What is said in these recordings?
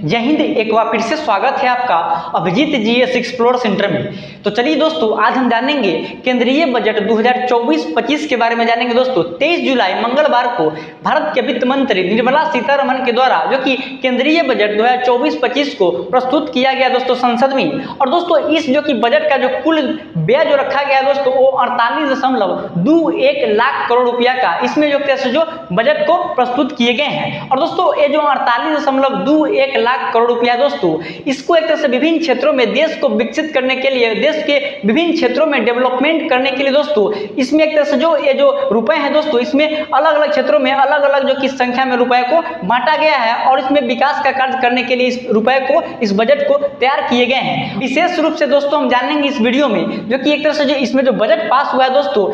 जय हिंद। एक बार फिर से स्वागत है आपका अभिजीत जीएस एक्सप्लोर सेंटर में। तो चलिए दोस्तों, आज हम जानेंगे केंद्रीय बजट 2024-25 के बारे में जानेंगे। दोस्तों 23 जुलाई मंगलवार को भारत के वित्त मंत्री निर्मला सीतारमण के द्वारा जो कि केंद्रीय बजट 2024-25 को प्रस्तुत किया गया दोस्तों संसद में। और दोस्तों इस जो कि बजट का जो कुल व्यय जो रखा गया दोस्तों वो 48.21 लाख करोड़ रुपया का इसमें जो बजट को प्रस्तुत किए गए हैं। और दोस्तों ये जो 48.21 लाख करोड़ रुपया दोस्तों इसको एक तरह से विभिन्न क्षेत्रों में देश को विकसित करने के लिए, देश के विभिन्न क्षेत्रों में डेवलपमेंट करने के लिए दोस्तों इसमें एक तरह से ये जो रुपए हैं दोस्तों इसमें अलग अलग क्षेत्रों में अलग अलग जो कि संख्या में रुपए को बांटा गया है और इसमें विकास का कार्य करने के लिए इस रुपए को, इस बजट को तैयार किए गए हैं। विशेष रूप से दोस्तों हम जानेंगे इस वीडियो में जो कि एक तरह से जो इसमें जो बजट पास हुआ है दोस्तों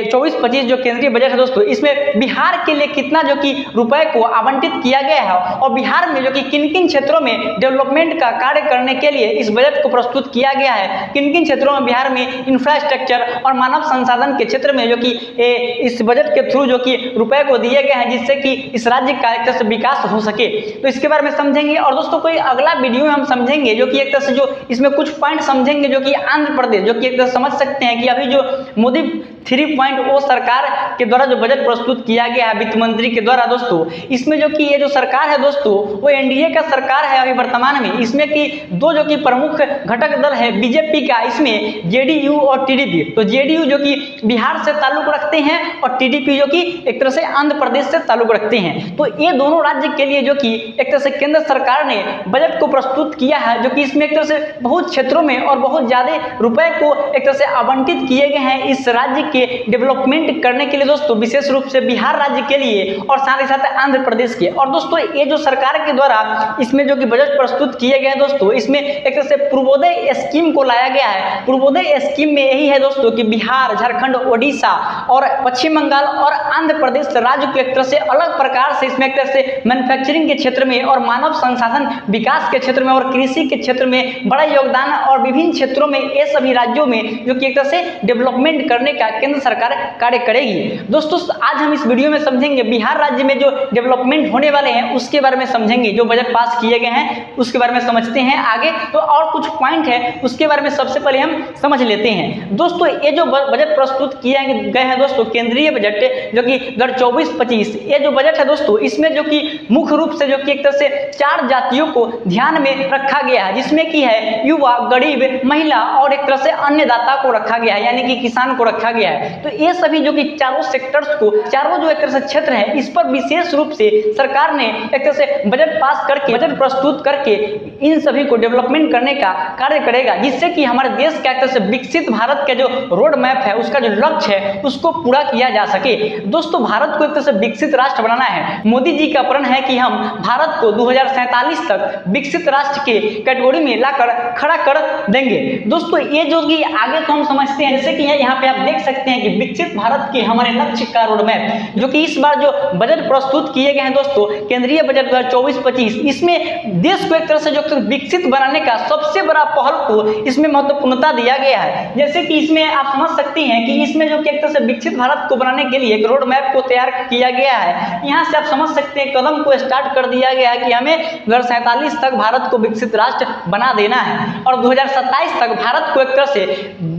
24-25 जो केंद्रीय बजट है दोस्तों इसमें बिहार के लिए कितना जो कि रुपए को आवंटित किया गया है और बिहार में जो कि किन किन क्षेत्रों में डेवलपमेंट का कार्य करने के लिए इस बजट को प्रस्तुत किया गया है, किन किन क्षेत्रों में बिहार में इंफ्रास्ट्रक्चर और मानव संसाधन के क्षेत्र में जो कि इस बजट के थ्रू जो कि रुपए को दिए गए हैं जिससे कि इस राज्य का एक तरह से विकास हो सके, तो इसके बारे में समझेंगे। और दोस्तों कोई अगला वीडियो में हम समझेंगे जो कि एक तरह से जो इसमें कुछ पॉइंट समझेंगे जो कि आंध्र प्रदेश जो कि एक तरह से समझ सकते हैं कि अभी जो मोदी 3.0 सरकार के द्वारा जो बजट प्रस्तुत किया गया है वित्त मंत्री के द्वारा दोस्तों इसमें जो कि ये जो सरकार है दोस्तों वो एनडीए का सरकार है अभी वर्तमान में। इसमें कि दो जो कि प्रमुख घटक दल है बीजेपी का, इसमें जेडीयू और टीडीपी। तो जेडीयू जो कि बिहार से ताल्लुक रखते हैं और टीडीपी जो कि एक तरह से आंध्र प्रदेश से ताल्लुक रखते हैं। तो ये दोनों राज्य के लिए जो कि एक तरह से केंद्र सरकार ने बजट को प्रस्तुत किया है जो कि इसमें एक तरह से बहुत क्षेत्रों में और बहुत ज्यादा रुपए को एक तरह से आवंटित किए गए हैं इस राज्य के डेवलपमेंट करने के लिए दोस्तों, विशेष रूप से बिहार राज्य के लिए और साथ ही साथ आंध्र प्रदेश के। और दोस्तों ये जो सरकार के द्वारा इसमें जो कि बजट प्रस्तुत किए गए दोस्तों इसमें एक तरह से पूर्वोदय स्कीम को लाया गया है। पूर्वोदय स्कीम में यही है दोस्तों कि बिहार, झारखंड, ओडिशा और पश्चिम बंगाल और आंध्र प्रदेश राज्य को एक तरह से अलग प्रकार से इसमें एक तरह से मैन्युफैक्चरिंग के क्षेत्र में और मानव संसाधन विकास के क्षेत्र में और कृषि के क्षेत्र में बड़ा योगदान और विभिन्न क्षेत्रों में ये सभी राज्यों में जो कि एक तरह से डेवलपमेंट करने का केंद्र सरकार कार्य करेगी। दोस्तों आज हम इस वीडियो में समझेंगे बिहार राज्य में जो डेवलपमेंट होने वाले हैं उसके बारे में समझेंगे, जो बजट पास किए गए हैं उसके बारे में समझते हैं आगे। तो और कुछ पॉइंट है उसके बारे में सबसे पहले हम समझ लेते हैं। दोस्तों ये जो बजट प्रस्तुत किए गए हैं दोस्तों केंद्रीय बजट जो कि 2024-25 ये जो बजट है दोस्तों इसमें जो कि मुख्य रूप से जो कि एक तरह से 4 जातियों को ध्यान में रखा गया है जिसमें कि है युवा, गरीब, महिला और एक तरह से अन्नदाता को रखा गया है यानी कि किसान को रखा गया है। तो ये सभी जो कि चारों सेक्टर्स को, चारों जो एक तरह से क्षेत्र है इस पर विशेष रूप से सरकार ने एक तरह से बजट पास करके, बजट प्रस्तुत करके इन सभी को डेवलपमेंट करने का कार्य करेगा जिससे कि हमारे देश का एक तरह से विकसित भारत का जो रोड मैप है उसका जो लक्ष्य है उसको पूरा किया जा सके। दोस्तों भारत को एक तरह से विकसित राष्ट्र बनाना है। मोदी जी का प्रण है कि हम भारत को 2047 तक विकसित राष्ट्र के कैटेगरी में लाकर खड़ा कर देंगे। दोस्तों ये जो कि आगे तो हम समझते हैं जैसे कि यहाँ पे आप देख सकते हैं कि विकसित भारत के हमारे लक्ष्य का रोड मैप जो कि इस बार जो बजट प्रस्तुत किए गए हैं दोस्तों केंद्रीय बजट 2024-25 इसमें देश को एक तरह से जो विकसित बनाने का सबसे बड़ा पहल को इसमें महत्वपूर्णता दिया गया है। जैसे कि इसमें आप समझ सकते हैं कि इसमें जो कि एक तरह से विकसित भारत को बनाने के लिए एक रोड मैप को तैयार किया गया है। यहाँ से आप समझ सकते हैं कदम को स्टार्ट कर दिया गया है कि हमें 2047 तक भारत को विकसित राष्ट्र बना देना है और 2027 तक भारत को एक तरह से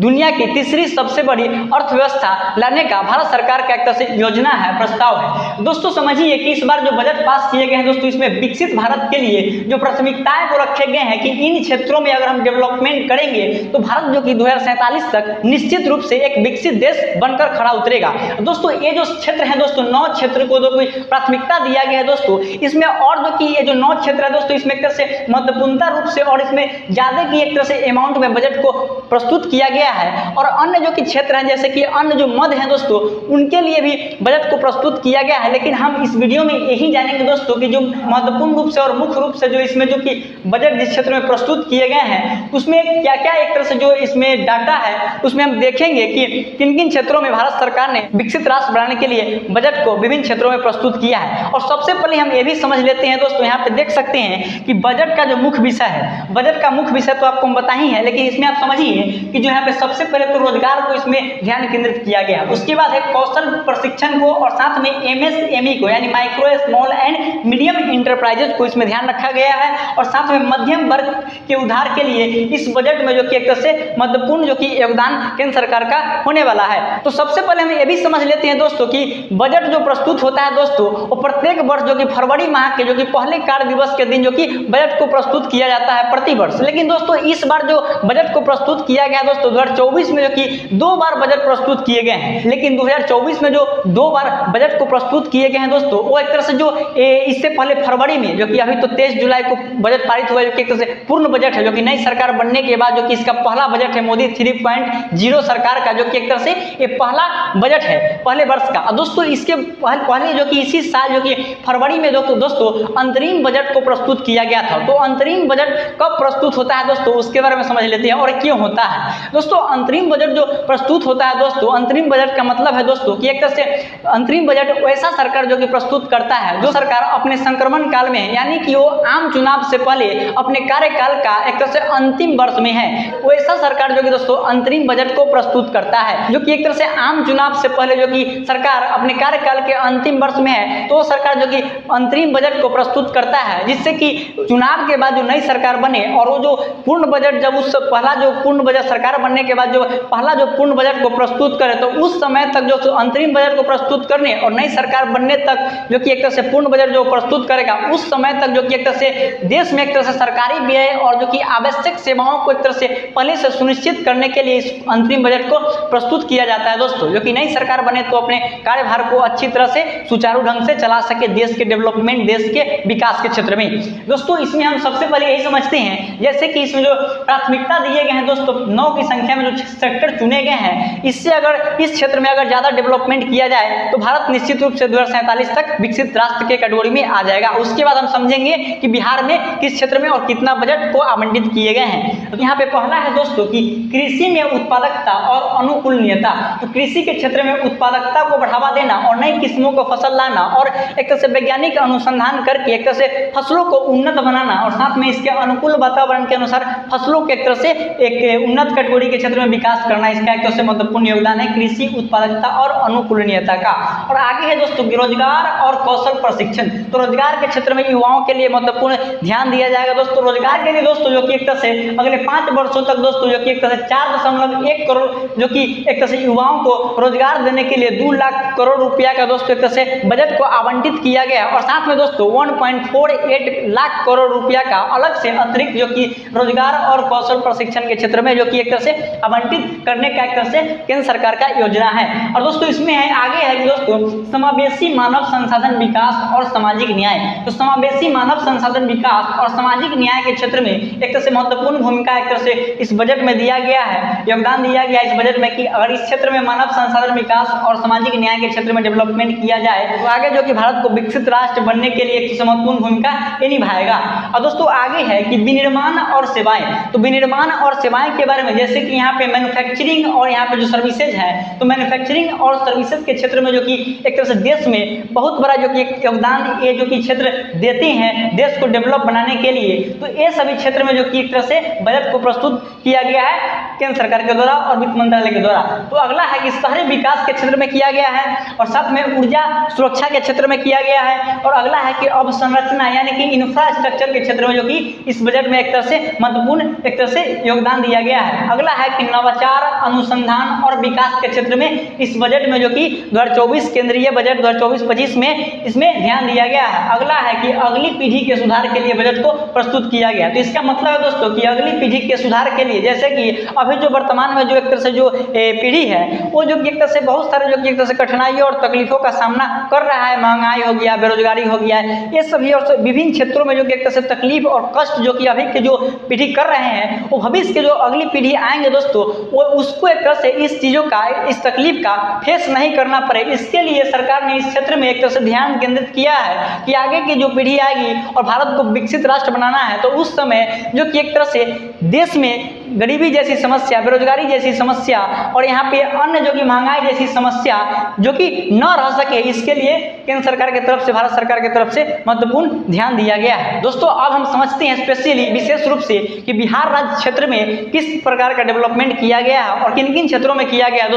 दुनिया की तीसरी सबसे बड़ी अर्थव्यवस्था लाने का भारत सरकार का एक तरह से योजना है, प्रस्ताव है। दोस्तों समझिए कि इस बार जो बजट पास किए गए हैं दोस्तों इसमें विकसित भारत के लिए जो प्राथमिकताएं को रखे गए हैं कि इन क्षेत्रों में अगर हम डेवलपमेंट करेंगे तो भारत जो कि 2047 तक निश्चित रूप से एक विकसित देश बनकर खड़ा उतरेगा। दोस्तों ये जो क्षेत्र है दोस्तों 9 क्षेत्र को जो कोई प्राथमिकता दिया गया है दोस्तों इसमें और जो कि ये जो 9 क्षेत्र है दोस्तों इसमें एक तरह से महत्वपूर्णता रूप से और इसमें ज्यादा की एक तरह से अमाउंट में बजट को प्रस्तुत किया गया है। और अन्य जो कि क्षेत्र हैं जैसे कि अन्य जो मद है दोस्तों उनके लिए भी बजट को प्रस्तुत किया गया है। लेकिन हम इस वीडियो में यही जानेंगे दोस्तों कि जो महत्वपूर्ण रूप से और मुख्य रूप से जो इसमें जो कि बजट जिस क्षेत्र में प्रस्तुत किए गए हैं उसमें क्या क्या एक तरह से जो इसमें डाटा है उसमें हम देखेंगे कि किन किन क्षेत्रों में भारत सरकार ने विकसित राष्ट्र बनाने के लिए बजट को विभिन्न क्षेत्रों में प्रस्तुत किया है। और सबसे पहले हम ये भी समझ लेते हैं दोस्तों, यहाँ पे देख सकते हैं कि बजट का जो मुख्य विषय है, बजट का मुख्य विषय तो आपको हम बता ही है, लेकिन इसमें आप समझिए कि जो यहाँ पे सबसे पहले तो रोजगार को इसमें ध्यान केंद्रित किया गया। उसके बाद है कौशल प्रशिक्षण को और साथ में MSME को यानी micro small and medium enterprises को इसमें ध्यान रखा गया है और साथ में मध्यम वर्ग के उद्धार के लिए इस बजट में जो कि एक तरह से महत्वपूर्ण जो कि योगदान केंद्र सरकार का होने वाला है। तो सबसे पहले हम ये भी समझ लेते हैं दोस्तों कि बजट जो प्रस्तुत होता है दोस्तों वो प्रत्येक वर्ष जो कि फरवरी माह के जो कि पहले कार्य दिवस के दिन जो कि बजट को प्रस्तुत किया जाता है प्रति वर्ष। लेकिन दोस्तों इस बार जो बजट को प्रस्तुत किया गया दोस्तों 2024 में जो कि 2 बार बजट प्रस्तुत किए गए हैं, लेकिन 2024 में जो 2 बार बजट को प्रस्तुत किए गए हैं दोस्तों वो एक तरह से जो इससे पहले फरवरी में जो कि अभी तो 23 जुलाई को बजट पारित हुआ, जो कि एक तरह से पूर्ण बजट है, जो कि नई सरकार बनने के बाद जो कि इसका पहला बजट है मोदी 3.0 सरकार का, जो कि एक तरह से ये पहला बजट है पहले वर्ष का। और दोस्तों इसके पहले जो कि इसी साल जो कि फरवरी में दोस्तों अंतरिम बजट को प्रस्तुत किया गया था। तो अंतरिम बजट कब प्रस्तुत होता है दोस्तों उसके बारे में समझ लेते हैं और क्यों होता है। दोस्तों अंतरिम बजट जो प्रस्तुत होता है दोस्तों, अंतरिम बजट का मतलब है दोस्तों कि एक तरह से अंतरिम बजट वैसा सरकार जो कि प्रस्तुत करता है जो सरकार अपने संक्रमण काल में यानी कि वो आम चुनाव से पहले अपने कार्यकाल का एक तरह से अंतिम वर्ष में है, वैसा सरकार जो कि दोस्तों अंतरिम बजट को प्रस्तुत करता है। जो कि एक तरह से आम चुनाव से पहले जो कि सरकार अपने कार्यकाल के अंतिम वर्ष में है तो सरकार जो कि अंतरिम बजट को प्रस्तुत करता है, जिससे कि चुनाव के बाद जो नई सरकार बने और वो जो पूर्ण बजट जब उस पहला जो पूर्ण बजट सरकार बनने के बाद जो पहला जो पूर्ण बजट को प्रस्तुत करे तो उस समय तक जो अंतरिम बजट को प्रस्तुत करने और नई सरकार बनने तक जो कि एक तरह से पूर्ण बजट जो प्रस्तुत करेगा उस समय तक जो कि एक तरह से देश में एक तरह से सरकारी व्यय और जो कि आवश्यक सेवाओं को एक तरह से पहले से सुनिश्चित करने के लिए इस अंतरिम बजट को प्रस्तुत किया जाता है दोस्तों, जो कि नई सरकार बने तो अपने कार्यभार को अच्छी तरह से सुचारू ढंग से चला सके देश के डेवलपमेंट, देश के विकास के क्षेत्र में। दोस्तों इसमें हम सबसे पहले यही समझते हैं जैसे कि इसमें जो प्राथमिकता दिए गए हैं दोस्तों 9 की संख्या में जो सेक्टर चुने गए हैं, इससे अगर इस क्षेत्र में अगर ज्यादा डेवलपमेंट किया जाए तो भारत निश्चित रूप से 2047 तक विकसित राष्ट्र के कैटेगरी में आ जाएगा। उसके बाद हम समझेंगे कि बिहार में किस क्षेत्र में और कितना बजट को आवंटित किए गए हैं। तो यहाँ पे पहला है दोस्तों कि कृषि में उत्पादकता और अनुकूलनीयता। तो कृषि के क्षेत्र में उत्पादकता को बढ़ावा देना और नई किस्मों को फसल लाना और एक तरह से वैज्ञानिक अनुसंधान करके एक तरह से फसलों को उन्नत बनाना और साथ में इसके अनुकूल वातावरण के अनुसार फसलों के एक तरह से एक उन्नत कैटेगरी के क्षेत्र में विकास करना, इसका एक तरह से महत्वपूर्ण योगदान है कृषि उत्पादकता और अनुकूलनीयता का। और आगे है दोस्तों रोजगार और कौशल प्रशिक्षण। तो रोजगार के क्षेत्र में युवाओं के लिए महत्वपूर्ण ध्यान दिया जाएगा दोस्तों। रोजगार के लिए दोस्तों जो कि एक तरह से अगले 5 वर्षों तक दोस्तों जो कि एक तरह से 4.1 करोड़ जो कि एक तरह से युवाओं को रोजगार देने के लिए 2 लाख करोड़ रुपया का दोस्तों एक तरह से बजट को आवंटित किया गया और साथ में दोस्तों 1.48 लाख करोड़ रुपया का अलग से अतिरिक्त जो कि रोजगार और कौशल प्रशिक्षण के क्षेत्र में जो कि एक तरह से आवंटित करने का एक तरह से केंद्र सरकार का योजना है। और दोस्तों इसमें है आगे है कि दोस्तों समावेशी मानव संसाधन विकास और सामाजिक न्याय। तो समावेशी मानव संसाधन विकास और सामाजिक न्याय के क्षेत्र में एक तरह से महत्वपूर्ण भूमिका एक तरह से इस बजट में दिया गया है, योगदान दिया गया इस बजट में कि अगर इस क्षेत्र में मानव संसाधन विकास और सामाजिक न्याय के क्षेत्र में डेवलपमेंट किया जाए तो आगे जो कि भारत को विकसित राष्ट्र बनने के लिए एक महत्वपूर्ण भूमिका ये निभाएगा। और दोस्तों आगे है कि विनिर्माण और सेवाएं। तो विनिर्माण और सेवाएं के बारे में जैसे कि यहाँ पे मैन्युफैक्चरिंग और यहाँ पे जो सर्विसेज है, तो मैन्युफैक्चरिंग और सर्विसेज के क्षेत्र में जो कि एक तरह से देश में बहुत बड़ा जो कि एक योगदान ये जो कि क्षेत्र देते हैं देश को डेवलप बनाने के लिए, तो ये सभी क्षेत्र में जो कि एक तरह से बजट को प्रस्तुत किया गया है केंद्र सरकार के द्वारा और वित्त मंत्रालय के द्वारा। तो अगला है कि शहरी विकास के क्षेत्र में किया गया है और साथ में ऊर्जा सुरक्षा के क्षेत्र में किया गया है। और अगला है कि अवसंरचना यानी कि इंफ्रास्ट्रक्चर के क्षेत्र में जो कि इस बजट में एक तरह से महत्वपूर्ण एक तरह से योगदान दिया गया है। अगला है कि नवाचार अनुसंधान और विकास के क्षेत्र में इस बजट में जो कि 2024 केंद्रीय बजट 2024-25 में इसमें ध्यान दिया गया है। अगला है कि अगली पीढ़ी के सुधार के लिए बजट को प्रस्तुत किया गया। तो इसका मतलब है दोस्तों कि अगली पीढ़ी के सुधार के लिए जैसे कि अभी जो वर्तमान में जो एक तरह से जो पीढ़ी है वो जो एक तरह से बहुत सारे जो कि एक तरह से कठिनाइयों और तकलीफों का सामना कर रहा है, महंगाई हो गया, बेरोजगारी हो गया है, ये सभी और विभिन्न क्षेत्रों में जो कि एक तरह से तकलीफ और कष्ट जो कि अभी के जो पीढ़ी कर रहे हैं वो भविष्य के जो अगली पीढ़ी आएंगे दोस्तों वो उसको एक तरह से इस चीज़ों का इस तकलीफ का फेस नहीं करना पड़े, इसके लिए सरकार ने इस क्षेत्र में एक तरह से ध्यान केंद्रित किया है कि आगे की जो पीढ़ी आएगी और भारत को विकसित राष्ट्र बनाना है तो उस समय जो कि एक तरह से देश में गरीबी जैसी समस्या, बेरोजगारी जैसी समस्या और यहाँ पे अन्य जो कि महंगाई जैसी समस्या जो कि न रह सके, इसके लिए केंद्र सरकार की तरफ से, भारत सरकार की तरफ से महत्वपूर्ण ध्यान दिया गया है। दोस्तों अब हम समझते हैं स्पेशली विशेष रूप से कि बिहार राज्य क्षेत्र में किस प्रकार का डेवलपमेंट किया गया है और किन किन क्षेत्रों में किया गया है।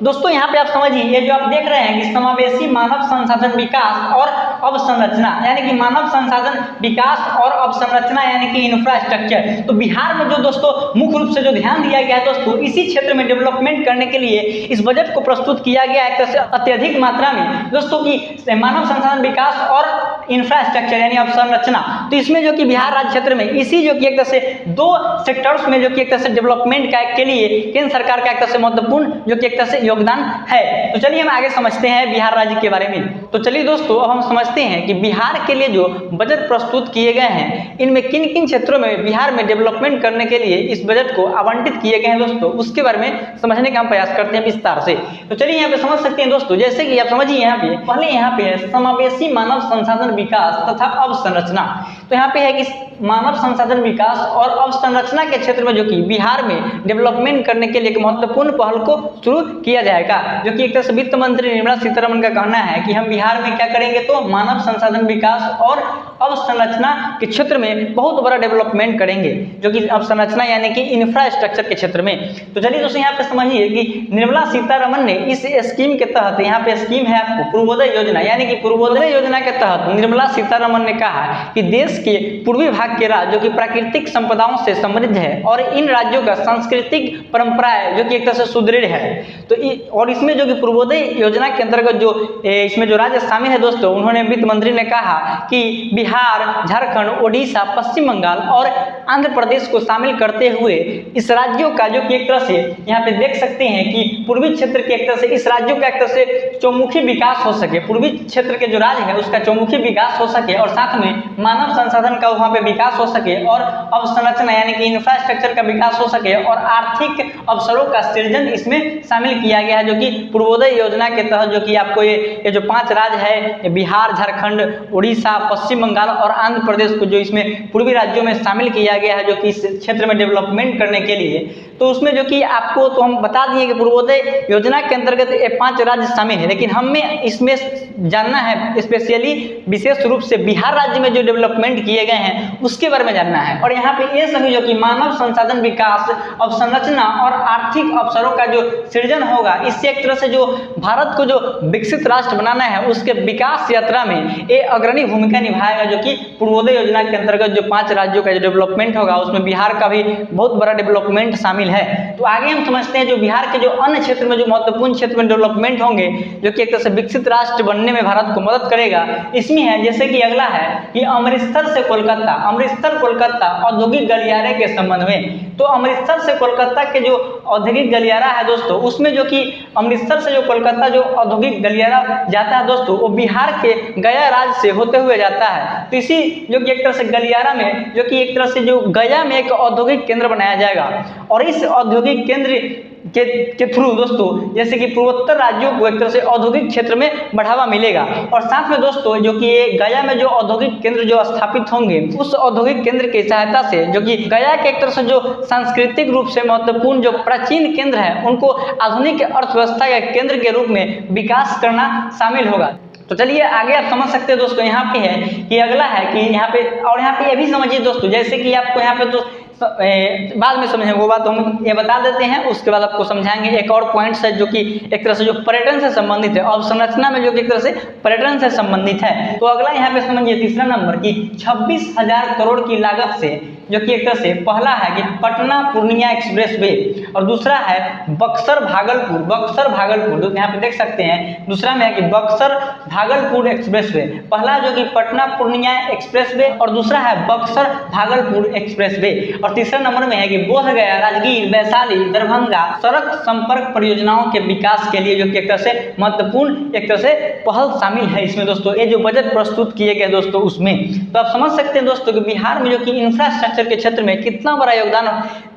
दोस्तों यहाँ पे आप समझिए, ये जो आप देख रहे हैं कि समावेशी मानव संसाधन विकास और अवसंरचना, यानी कि मानव संसाधन विकास और अवसंरचना यानी कि इंफ्रास्ट्रक्चर। तो बिहार में जो दोस्तों मुख्य रूप से जो ध्यान दिया गया है दोस्तों, इसी क्षेत्र में डेवलपमेंट करने के लिए इस बजट को प्रस्तुत किया गया है अत्यधिक मात्रा में दोस्तों की मानव संसाधन विकास और इंफ्रास्ट्रक्चर यानी अवसंरचना। तो इसमें जो कि बिहार राज्य क्षेत्र में इसी जो कि एक तरह से 2 सेक्टर्स में जो कि एक तरह से डेवलपमेंट का के लिए केंद्र सरकार का एक तरह से महत्वपूर्ण जो कि एक तरह से योगदान है। तो चलिए हम आगे समझते हैं बिहार राज्य के बारे में। तो चलिए दोस्तों अब हम समझते हैं कि बिहार के लिए जो बजट प्रस्तुत किए गए हैं, इनमें किन किन क्षेत्रों में बिहार में डेवलपमेंट करने के लिए इस बजट को आवंटित किए गए हैं दोस्तों, उसके बारे में समझने का हम प्रयास करते हैं विस्तार से। तो चलिए यहाँ पे समझ सकते हैं दोस्तों, जैसे कि आप समझिए यहाँ पे पहले यहाँ पे है समावेशी मानव संसाधन विकास तथा अवसंरचना। तो यहाँ पे है कि मानव संसाधन विकास और अवसंरचना के क्षेत्र में जो कि बिहार में डेवलपमेंट करने के लिए एक महत्वपूर्ण पहल को शुरू किया जाएगा, जो कि एक तरह से वित्त मंत्री निर्मला सीतारमण का कहना है कि हम बिहार में क्या करेंगे, तो मानव संसाधन विकास और अवसंरचना के क्षेत्र में बहुत बड़ा डेवलपमेंट करेंगे, जो कि अवसंरचना यानी कि इंफ्रास्ट्रक्चर के क्षेत्र में। तो चलिए दोस्तों यहाँ पे समझिए कि निर्मला सीतारमण ने इस स्कीम के तहत, यहाँ पे स्कीम है आपको पूर्वोदय योजना, यानी कि पूर्वोदय योजना के तहत निर्मला सीतारमण ने कहा कि देश के पूर्वी भाग के राज्य जो कि प्राकृतिक संपदाओं से समृद्ध है और इन राज्यों का सांस्कृतिक परंपराएं जो कि एक तरह से सुदृढ़ है। तो और इसमें जो कि पूर्वोदय योजना के अंतर्गत जो इसमें जो राज्य शामिल है दोस्तों, उन्होंने वित्त मंत्री ने कहा कि बिहार, झारखंड, ओडिशा, पश्चिम बंगाल और आंध्र प्रदेश को शामिल करते हुए इस राज्यों का जो कि एक तरह से यहाँ पे देख सकते हैं कि पूर्वी क्षेत्र के एक तरह से इस राज्यों का एक तरह से चौमुखी विकास हो सके, पूर्वी क्षेत्र के जो राज्य है उसका चौमुखी विकास हो सके और साथ में मानव संसाधन का वहाँ पे विकास हो सके और अवसंरचना यानी कि इंफ्रास्ट्रक्चर का विकास हो सके और आर्थिक अवसरों का सृजन इसमें शामिल किया गया है, जो कि पूर्वोदय योजना के तहत जो कि आपको ये जो 5 राज्य है बिहार, झारखंड, उड़ीसा, पश्चिम बंगाल और आंध्र प्रदेश को जो इसमें पूर्वी राज्यों में शामिल किया गया है, जो कि इस क्षेत्र में डेवलपमेंट करने के लिए। तो उसमें जो कि आपको तो हम बता दिए कि पूर्वोदय योजना के अंतर्गत ये 5 राज्य शामिल है, लेकिन हमें इसमें जानना है स्पेशली विशेष रूप से बिहार राज्य में जो डेवलपमेंट किए गए हैं उसके बारे में जानना है। और यहाँ पे ये सभी जो कि मानव संसाधन विकास, अवसंरचना और आर्थिक अवसरों का जो सृजन होगा, इससे एक तरह से जो भारत को जो विकसित राष्ट्र बनाना है उसके विकास यात्रा में ये अग्रणी भूमिका निभाएगा, जो कि पूर्वोदय योजना के अंतर्गत जो 5 राज्यों का जो डेवलपमेंट होगा उसमें बिहार का भी बहुत बड़ा डेवलपमेंट शामिल है। तो आगे हम समझते हैं जो बिहार के जो अन्य क्षेत्र में जो महत्वपूर्ण क्षेत्र में डेवलपमेंट होंगे, जो कि एक तरह से विकसित राष्ट्र बनने में भारत को मदद करेगा, इसमें है जैसे कि अगला है कि अमृतसर से कोलकाता, अमृतसर कोलकाता औद्योगिक गलियारे के संबंध में। तो अमृतसर से कोलकाता के जो औद्योगिक गलियारा है दोस्तों, उसमें जो कि अमृतसर से जो कोलकाता जो औद्योगिक गलियारा जाता है दोस्तों, वो बिहार के गया राज्य से होते हुए जाता है। तो इसी जो कि एक तरह से गलियारा में जो कि एक तरह से जो गया में एक औद्योगिक केंद्र बनाया जाएगा और इस औद्योगिक केंद्र के थ्रू दोस्तों जैसे कि पूर्वोत्तर राज्यों को एक तरह से औद्योगिक क्षेत्र में बढ़ावा मिलेगा। और साथ में दोस्तों जो कि ये गया में जो औद्योगिक केंद्र जो स्थापित होंगे, उस औद्योगिक केंद्र की सहायता से जो कि गया के एक तरह से जो सांस्कृतिक रूप से महत्वपूर्ण जो प्राचीन केंद्र है उनको आधुनिक अर्थव्यवस्था के केंद्र के रूप में विकास करना शामिल होगा। तो चलिए आगे आप समझ सकते हैं दोस्तों, यहाँ पे है कि अगला है कि यहाँ पे, और यहाँ पे ये भी समझिए दोस्तों, जैसे कि आपको यहाँ पे तो बाद में समझेंगे वो बात हम ये बता देते हैं, उसके बाद आपको समझाएंगे। एक और पॉइंट्स है जो कि एक तरह से जो पर्यटन से संबंधित है और संरचना में जो कि एक तरह से पर्यटन से संबंधित है। तो अगला यहाँ पे समझिए तीसरा नंबर की 26,000 करोड़ की लागत से जो कि एक तरह से पहला है कि पटना पूर्णिया एक्सप्रेस वे और दूसरा है बक्सर भागलपुर, बक्सर भागलपुर तो यहाँ पे देख सकते हैं। दूसरा में है कि बक्सर भागलपुर एक्सप्रेस वे, पहला जो कि पटना पूर्णिया एक्सप्रेस वे और दूसरा है बक्सर भागलपुर एक्सप्रेस वे और तीसरा नंबर में है कि बोधगया, राजगीर, वैशाली, दरभंगा सड़क संपर्क परियोजनाओं के विकास के लिए जो कि एक तरह से महत्वपूर्ण एक तरह से पहल शामिल है इसमें दोस्तों। ये जो बजट प्रस्तुत किए गए दोस्तों उसमें, तो आप समझ सकते हैं दोस्तों कि बिहार में जो कि इंफ्रास्ट्रक्चर के क्षेत्र में कितना बड़ा योगदान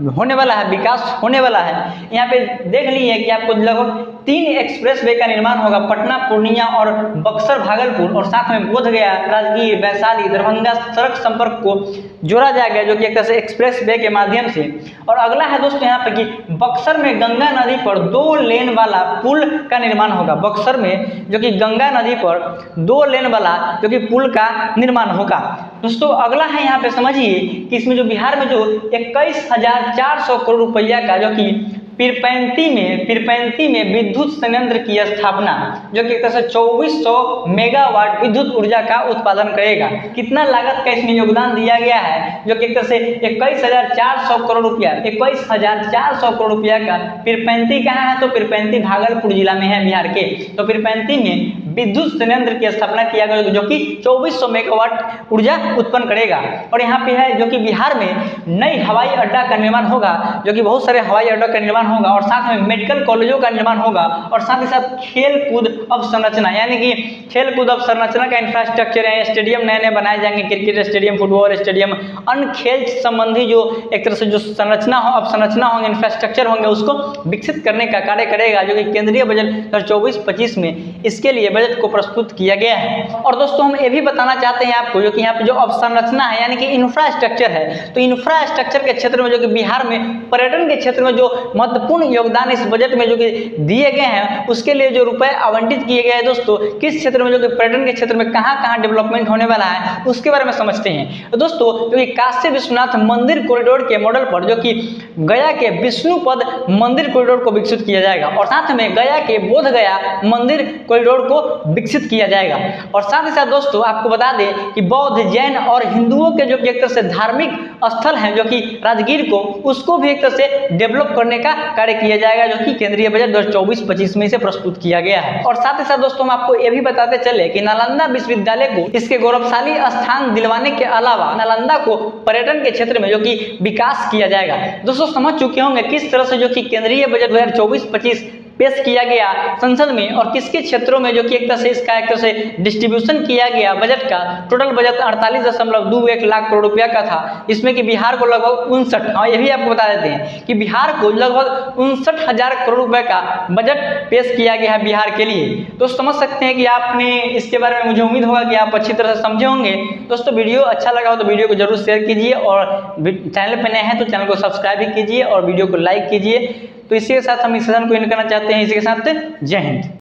होने वाला है, विकास होने वाला है। यहाँ पे देख लीजिए कि आपको लगभग 3 एक्सप्रेस वे का निर्माण होगा, पटना, पूर्णिया और बक्सर, भागलपुर, और साथ में बोधगया, राजगीर, वैशाली, दरभंगा सड़क संपर्क को जोड़ा जाएगा, जो कि एक तरह से एक्सप्रेस वे के माध्यम से। और अगला है दोस्तों यहाँ पे कि बक्सर में गंगा नदी पर 2 लेन वाला पुल का निर्माण होगा। बक्सर में जो कि गंगा नदी पर 2 लेन वाला जो कि पुल का निर्माण होगा। दोस्तों अगला है यहाँ पे समझिए कि इसमें जो बिहार में जो 21,400 करोड़ रुपया का जो कि पीरपैंती में विद्युत संयंत्र की स्थापना, जो कि एक तरह से 2400 मेगावाट विद्युत ऊर्जा का उत्पादन करेगा। कितना लागत का इसमें योगदान दिया गया है, जो कि एक तरह से 21,400 करोड़ रुपया, 21,400 करोड़ रुपया का। पीरपैंती कहाँ है, तो पीरपैंती भागलपुर जिला में है, बिहार के। तो पीरपैंती में विद्युत संयंत्र की स्थापना किया गया, जो कि 2400 मेगावाट ऊर्जा उत्पन्न करेगा। और यहाँ पे है जो कि बिहार में नई हवाई अड्डा का निर्माण होगा, जो कि बहुत सारे हवाई अड्डा का निर्माण होगा, और साथ में मेडिकल कॉलेजों का निर्माण होगा, और साथ ही साथ खेल कूद अवसंरचना, यानी कि खेल कूद अवसंरचना का इंफ्रास्ट्रक्चर है, स्टेडियम नए नए बनाए जाएंगे, क्रिकेट स्टेडियम, फुटबॉल स्टेडियम, अन्य खेल संबंधी जो एक तरह से जो संरचना हो, अवसंरचना होंगे, इंफ्रास्ट्रक्चर होंगे, उसको विकसित करने का कार्य करेगा, जो कि केंद्रीय बजट 2024-25 में इसके लिए बजट को प्रस्तुत किया गया है। और दोस्तों हम ये भी बताना चाहते हैं आपको, जो कि यहाँ पे जो अवसंरचना है यानी कि इंफ्रास्ट्रक्चर है, तो इंफ्रास्ट्रक्चर के क्षेत्र में जो कि बिहार में पर्यटन के क्षेत्र में जो महत्वपूर्ण योगदान इस बजट में जो कि दिए गए हैं, उसके लिए जो रुपए आवंटित किए गए हैं दोस्तों, किस क्षेत्र में जो कि पर्यटन के क्षेत्र में कहाँ कहाँ डेवलपमेंट होने वाला है, उसके बारे में समझते हैं। तो दोस्तों जो कि काशी विश्वनाथ मंदिर कॉरिडोर के मॉडल पर जो कि गया के विष्णुपद मंदिर कॉरिडोर को विकसित किया जाएगा, और साथ में गया के बोधगया मंदिर कॉरिडोर को विकसित किया जाएगा। और साथ ही साथ दोस्तों आपको बता दें कि बौद्ध, जैन और हिंदुओं के जो कि एक तरह से धार्मिक स्थल हैं, जो कि राजगीर को, उसको भी एक तरह से डेवलप करने का कार्य किया जाएगा, जो कि केंद्रीय बजट 2024-25 में से प्रस्तुत किया गया है। और साथ ही साथ दोस्तों हम आपको यह भी बताते चले कि नालंदा विश्वविद्यालय को इसके गौरवशाली स्थान दिलवाने के अलावा नालंदा को पर्यटन के क्षेत्र में जो कि विकास किया जाएगा। दोस्तों समझ चुके होंगे किस तरह से जो कि केंद्रीय बजट 2024-25 पेश किया गया संसद में, और किसके क्षेत्रों में जो कि एक तरह से इसका एक तरह से डिस्ट्रीब्यूशन किया गया बजट का। टोटल बजट 48.21 लाख करोड़ रुपया का था, इसमें कि बिहार को लगभग 59, हाँ ये भी आपको बता देते हैं कि बिहार को लगभग 59,000 करोड़ रुपए का बजट पेश किया गया है बिहार के लिए। तो समझ सकते हैं कि आपने इसके बारे में, मुझे उम्मीद होगा कि आप अच्छी तरह से समझे होंगे। दोस्तों वीडियो अच्छा लगा हो तो वीडियो को जरूर शेयर कीजिए, और चैनल पर नए हैं तो चैनल को सब्सक्राइब भी कीजिए और वीडियो को लाइक कीजिए। तो इसी के साथ हम इस सेशन को एंड करना चाहते हैं। इसी के साथ जय हिंद।